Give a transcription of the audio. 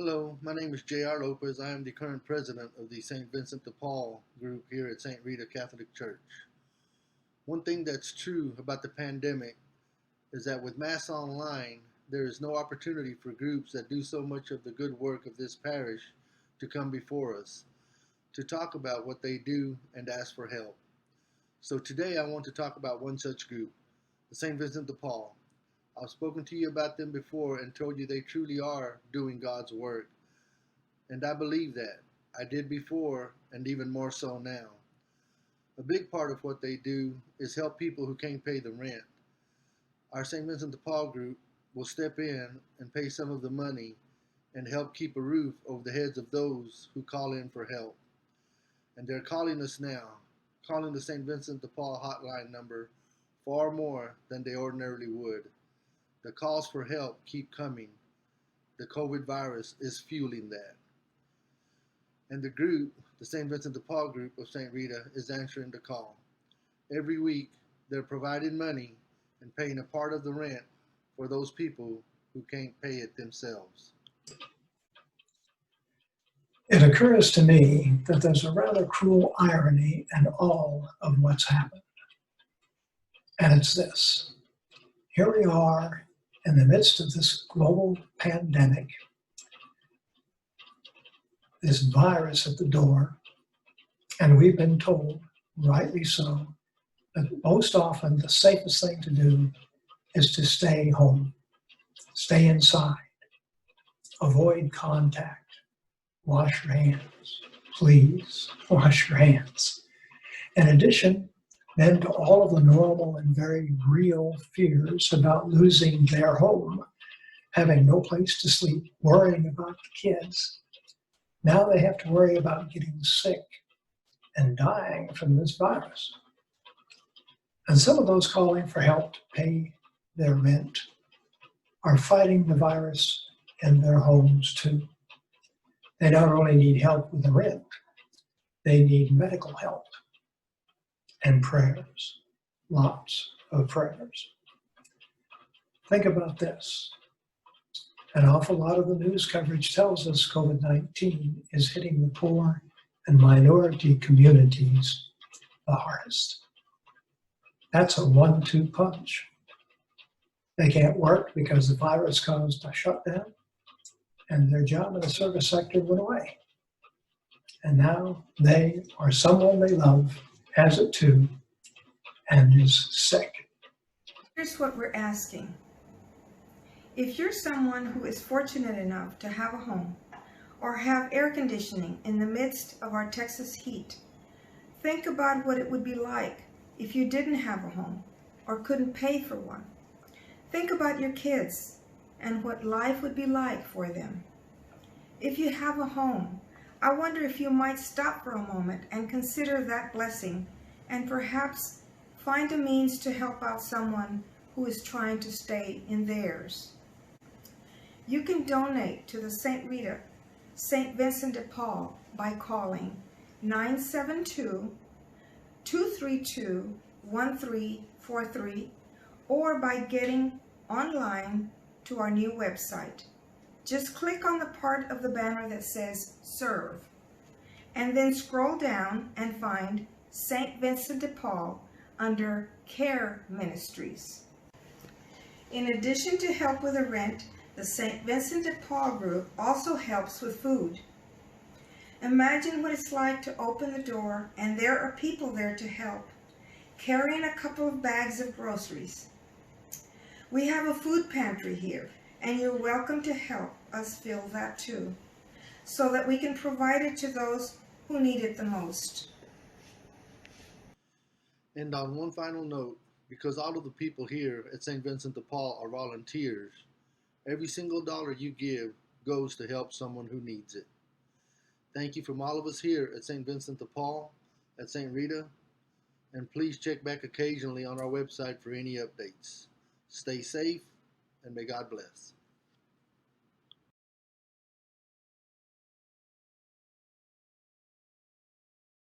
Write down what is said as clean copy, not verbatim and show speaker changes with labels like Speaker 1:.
Speaker 1: Hello, my name is J.R. Lopez. I am the current president of the St. Vincent de Paul group here at St. Rita Catholic Church. One thing that's true about the pandemic is that with Mass online, there is no opportunity for groups that do so much of the good work of this parish to come before us, to talk about what they do and ask for help. So today I want to talk about one such group, the St. Vincent de Paul. I've spoken to you about them before and told you they truly are doing God's work. And I believe that. I did before, and even more so now. A big part of what they do is help people who can't pay the rent. Our St. Vincent de Paul group will step in and pay some of the money and help keep a roof over the heads of those who call in for help. And they're calling us now, calling the St. Vincent de Paul hotline number far more than they ordinarily would. The calls for help keep coming. The COVID virus is fueling that. And the group, the St. Vincent de Paul group of St. Rita, is answering the call. Every week, they're providing money and paying a part of the rent for those people who can't pay it themselves.
Speaker 2: It occurs to me that there's a rather cruel irony in all of what's happened. And it's this. Here we are in the midst of this global pandemic, this virus at the door, and we've been told, rightly so, that most often the safest thing to do is to stay home, stay inside, avoid contact, wash your hands, please wash your hands. In addition, then to all of the normal and very real fears about losing their home, having no place to sleep, worrying about the kids. Now they have to worry about getting sick and dying from this virus. And some of those calling for help to pay their rent are fighting the virus in their homes too. They not only need help with the rent, they need medical help and prayers, lots of prayers. Think about this. An awful lot of the news coverage tells us COVID-19 is hitting the poor and minority communities the hardest. That's a 1-2 punch. They can't work because the virus caused a shutdown, and their job in the service sector went away. And now they or someone they love has it too and is sick.
Speaker 3: Here's what we're asking. If you're someone who is fortunate enough to have a home or have air conditioning in the midst of our Texas heat, think about what it would be like if you didn't have a home or couldn't pay for one. Think about your kids and what life would be like for them. If you have a home, I wonder if you might stop for a moment and consider that blessing and perhaps find a means to help out someone who is trying to stay in theirs. You can donate to the St. Rita, St. Vincent de Paul by calling 972-232-1343 or by getting online to our new website. Just click on the part of the banner that says Serve, and then scroll down and find St. Vincent de Paul under Care Ministries. In addition to help with the rent, the St. Vincent de Paul group also helps with food. Imagine what it's like to open the door and there are people there to help, carrying a couple of bags of groceries. We have a food pantry here, and you're welcome to help us fill that too, so that we can provide it to those who need it the most.
Speaker 1: And on one final note, because all of the people here at St. Vincent de Paul are volunteers, every single dollar you give goes to help someone who needs it. Thank you from all of us here at St. Vincent de Paul, at St. Rita, and please check back occasionally on our website for any updates. Stay safe, and may God bless.